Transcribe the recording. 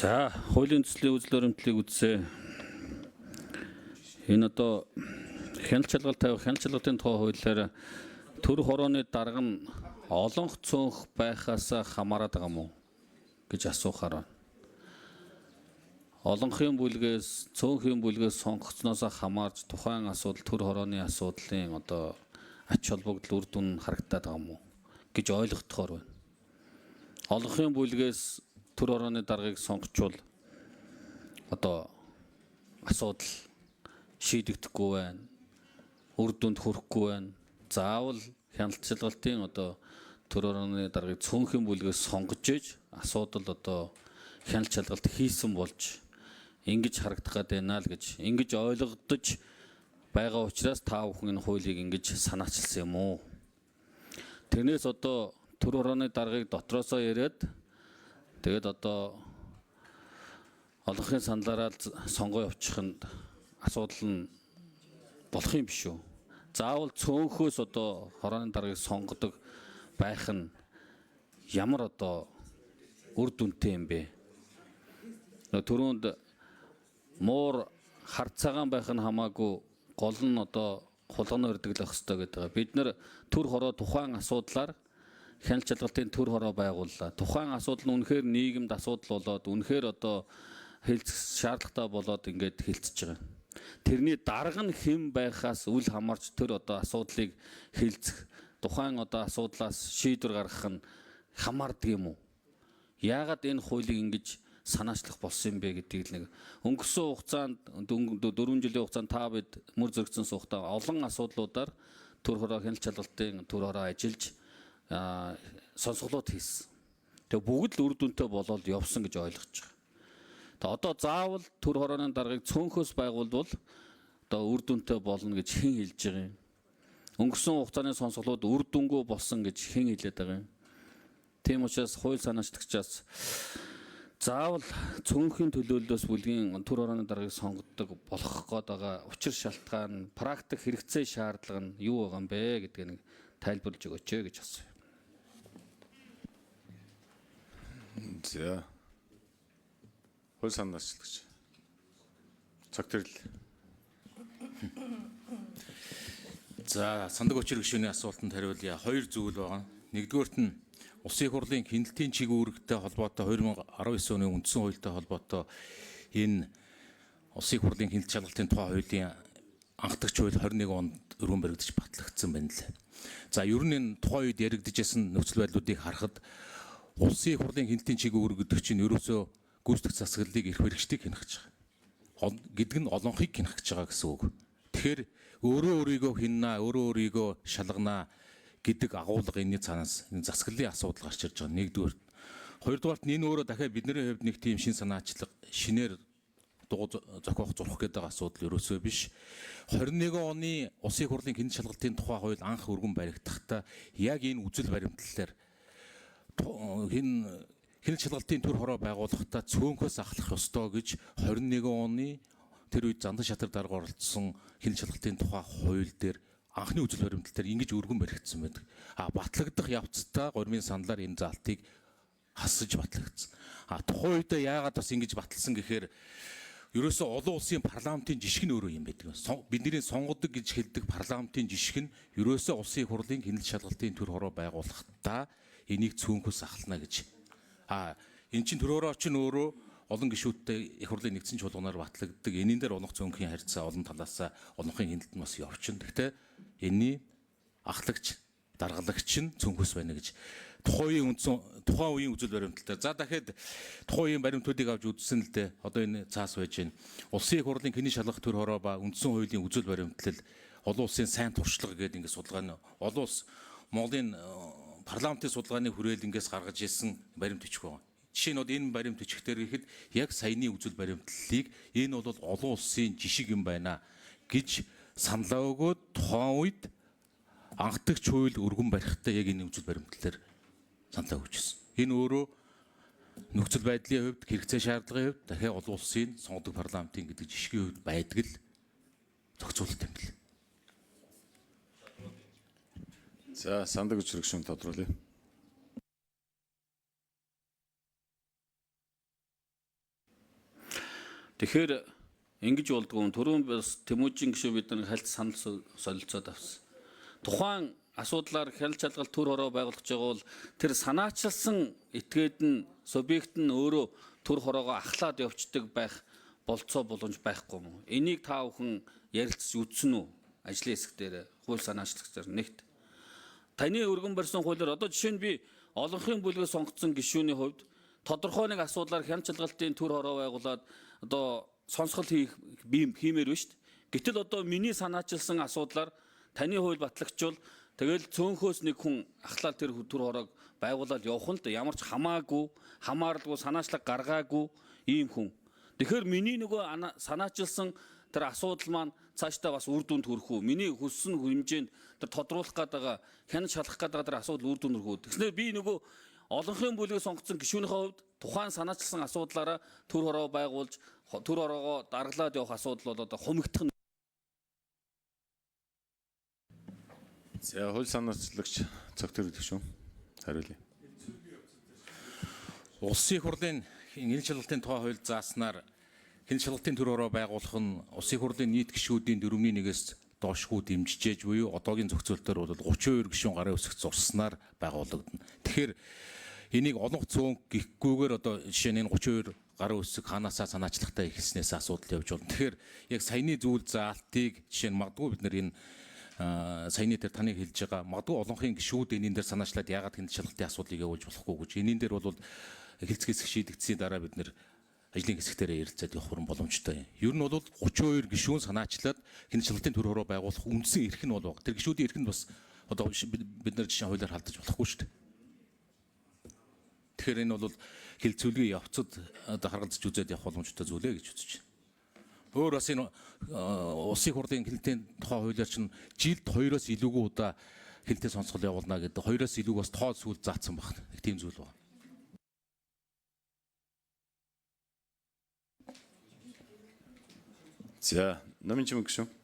За, хуулийн төслийн үзэл баримтлалыг үзье. Энэ одоо хяналт шалгалт тавих хяналт шалгалтын тухай хуулиар төр хорооны дарга нь олонх цөөнх байхаас хамаарат байгаа мó гэж асуухаар байна. Олонхын бүлгээс цөөнхийн бүлгээс сонгогдсноос хамаарч тухайн асуудал төр хорооны асуудлын одоо ач холбогдол үр дүн харагдаад байгаа мó гэж ойлгохдохоор байна. Олонхын бүлгээс төр хорооны даргаыг сонгочвол одоо асуудал шийдэгдэхгүй байна. Үр дүнд хүрэхгүй байна. Заавал хяналт шалгалтын одоо төр хорооны даргаыг цөөнхийн бүлгээс сонгож иж асуудал одоо хяналт шалгалт хийсэн болж ингэж харагдах гээд байна л гэж ингэж ойлгогдож байгаа учраас та бүхэн энэ хуулийг ингэж санаачилсан юм уу? Тэрнээс одоо төр хорооны даргаыг дотроосоо яриад тэгээд одоо олонхын саналаараа сонгоо явуучих нь асуудал нь болох юм биш үү? Заавал цөөнхөөс одоо хорооны даргаыг сонгодог байх нь ямар одоо үр дүнтэй юм бэ? Түрүүнд муур хар цагаан байх нь хамаагүй гол нь одоо хулганы өрдөглөх хэрэгтэй гэдэг. Бид нэр төр хороо тухайн асуудлаар хяналт шалгалтын төр хороо байгууллаа. Тухайн асуудал нь үнэхээр нийгэмд асуудал болоод үнэхээр одоо хэлцэх шаардлагатай болоод ингээд хэлцэж байгаа. Тэрний дарга нь хэн байхаас үл хамаарч тэр одоо асуудлыг хэлцэх тухайн одоо асуудлаас шийдвэр гаргах нь хамаардаг юм уу? Яагаад энэ хуулийг ингэж санаачлах болсон юм бэ гэдгийг л нэг өнгөрсөн хугацаанд 4 жилийн хугацаанд та бид мөр зөргсөн сухтаа олон асуудлуудаар төр хороо хяналт шалгалтын төр хороо ажиллаж сонсголууд хийсэн. Тэгээ бүгд л үр дүнтэй болоод явсан гэж ойлгож байгаа. Тэгээ одоо заавал төр хорооны даргаыг цөөнхөөс байгуулвал одоо үр дүнтэй болно гэж хэн хэлж байгаа юм? Өнгөрсөн хугацааны сонсголууд үр дүнгүй болсон гэж хэн хэлээд байгаа юм? Тийм учраас хууль санаачлагчаас заавал цөөнхийн төлөөллөөс бүлгийн төр хорооны даргаыг сонгодог болох гээд байгаа учир шалтгаан, практик хэрэгцээ шаардлага нь юу байгаа юм бэ гэдгийг нэг тайлбарлаж өгөөч гэж асууя. За. Хууль санаачлагч. Цагтрал. За, сандаг учир гишүүний асуултанд хариулъя. Хоёр зүйл байгаа. Нэгдүгээрт нь Улсын их хурлын хяналтын чиг үүрэгтэй холбоотой 2019 оны үндсэн хуультай холбоотой энэ Улсын их хурлын хяналт шалгалтын тухай хуулийн анхдагч хууль 21 онд өргөн баригдаж батлагдсан байна лээ. За, ер нь энэ тухайн үед яригдажсэн нөхцөл байдлуудыг харахад Улсын их хурлын хяналтын чиг үүрэг гэдэг чинь ерөөсөө гүйцэтгэх засаглалыг эрх баригчдыг хянах байгаа. Гэдэг нь олонхыг хянах гэж байгаа гэсэн үг. Тэгэхээр өөрөө өөрийгөө хянана, өөрөө өөрийгөө шалганаа гэдэг агуулга энэний цаанаас энэ засаглалын асуудал гарч ирж байгаа. Нэгдүгээр. Хоёрдугаарт энэ өөрөө дахиад бидний хувьд нэг тийм шин санаачлаг, шинээр дуу зохиох зурх гэдэг асуудал ерөөсөө биш. 21 оны Улсын их хурлын хяналт шалгалтын тухай хууль анх өргөн баригдахдаа яг энэ үзэл баримтлалаар хяналт шалгалтын төр хороо байгуулахдаа цөөнхөөс ахлах ёстой гэж 21 оны тэр үед Зандан шатар дарга оролцсон хяналт шалгалтын тухай хууль дээр анхны үзэл баримтлалаар ингэж өргөн баригдсан байдаг. Батлагдах явцдаа гурмын саналаар энэ заалтыг хасаж батлагдсан. Тухайн үед яагаад бас ингэж баталсан гэхээр ерөөсөө олон улсын парламентын жишг нь өөрөө юм байдаг. Бидний сонгодог гэж хэлдэг парламентын жишг нь ерөөсөө Улсын их хурлын хяналт шалгалтын төр хороо байгуулахдаа энийг цөөнхөөс ахална гэж. Энэ чинь төр хороо чинь өөрөө олон гишүүдтэй их хурлын нэгдсэн чуулганаар батлагддаг. Энийн дээр олонх цөөнхийн харьцаа олон талаас олонхын хяналт нь бас явчин. Гэхдээ энэний ахлагч, даргалагч нь цөөнхөөс байна гэж тухайн үеийн үзэл баримталтай. За дахиад тухайн үеийн баримтуудыг авч үзсэн л дээ. Одоо энэ цаас байж байна. Улсын их хурлын хяналт шалгах төр хороо ба үндсэн хуулийн үзэл баримтлал олон улсын сайн туршлага гэдэг ингээд судалгааны олон улс Монголын парламентын судалгааны хүрээлэнгээс гаргаж ирсэн баримт бичиг байна. Жишээ нь бол энэ баримт бичгтэр ихэд яг саяны үзэл баримтлалыг энэ бол олон улсын жишг юм байна гэж саналаа өгөөд тухайн үед анхдагч хууль өргөн барихтаа яг энэ үзэл баримтлалаар саналаа өгчихсэн. Энэ өөрөө нөхцөл байдлын хувьд, хэрэгцээ шаардлагын хувьд дахиад олон улсын сонгодог парламентын гэдэг жишгийн хувьд байдаг л зохицуулалт юм бэл. За, сандаг учир гишүүн тодруулъя. Тэгэхээр ингэж болдгоо түрүүн бас Тэмүүжин гишүү бид нар хальт санал солилцоод авсан. Тухайн асуудлаар хяналт шалгалт төр хороо байгуулах гэж байгаа бол тэр санаачилсан этгээд нь субъект нь өөрөө төр хороогоо ахлаад явцдаг байх болцоо боломж байхгүй юм уу? Энийг та бүхэн ярилцж үзсэн үү? Ажлын хэсэг дээр хууль санаачлагчдаар нэгт. Таны өргөн барьсан хуулиар одоо жишээ нь би олонхын бүлгээ сонгогдсон гишүүний хувьд тодорхой нэг асуудлаар хяналт шалгалтын төр хороо байгуулад одоо сонсгол хиймээр биш шүү дээ. Гэтэл одоо миний санаачилсан асуудлаар таны хууль батлагчвал тэгэл цөөнхөөс нэг хүн ахлаад тэр төр хороог байгуулад явах нь л да ямар ч хамааралгүй санаачлаг гаргаагүй ийм хүн. Тэгэхээр миний нөгөө санаачилсан тэр асуудал маань цаашдаа бас үр дүнд хүрэх үү? Миний хүссэн хэмжээнд тэр тодруулах гэдэг хянаж шалгах гэдэг тэр асуудал үр дүнд хүрэх үү? Тэгснээр би нөгөө олонхын бүлгээ сонгогдсон гишүүнийхээ хувьд тухайн санаачилсан асуудлаараа төр хороо байгуулж төр хороогоо даргалаад явах асуудал бол одоо хумигдах. За хууль санаачлагч цогтөр гишүүн хариулъя. Улсын их хурлын хяналт шалгалтын тухай хууль зааснаар хяналт шалгалтын төр хороо байгуулах нь улсын их хурлын нийт гишүүдийн 4/1-ээс доошгүй дэмжижээж буюу одоогийн зохицуултаар бол 32 гишүүн гарын үсэг зурснаар байгуулагдана. Тэгэхээр энийг олонх цөөн гихгүйгээр одоо жишээ нь 32 гарын үсэг ханаасаа санаачлагтай эхэлснээс асуудал явж байна. Тэгэхээр яг саяны зүйл заалтыг жишээ нь магадгүй бид нар энэ саяны дээр таныг хэлж байгаа магадгүй олонхын гишүүд энийн дээр санаачлаад яагаад хяналт шалгалтын асуудлыг явуулж болохгүй гэж энийн дээр бол хэлцгээс шийдэгдсэний дараа бид нар ажлын хэсэгтэрээ ярилцаад явах боломжтой. Ер нь бол 32 гишүүн санаачлаад хяналт шалгалтын төр хороо байгуулах үндсэн эрх нь бол баг. Тэр гишүүдийн эрх нь бас одоо бид нар жишээ хуулиар халдаж болохгүй шүү дээ. Тэгэхээр энэ бол хилцүүлгийн явцад одоо харгалзаж үзээд явах боломжтой зүйлээ гэж үзэж байна. Өөр бас энэ улсын их хурлын хяналтын тухай хуулиар чинь жилд 2-оос илүүгүй удаа хяналтын сонсгол явуулна гэдэг 2-оос илүү бас тоо зүйл заасан байна. Нэг тийм зүйл байна. За номын чимэг гишүүн.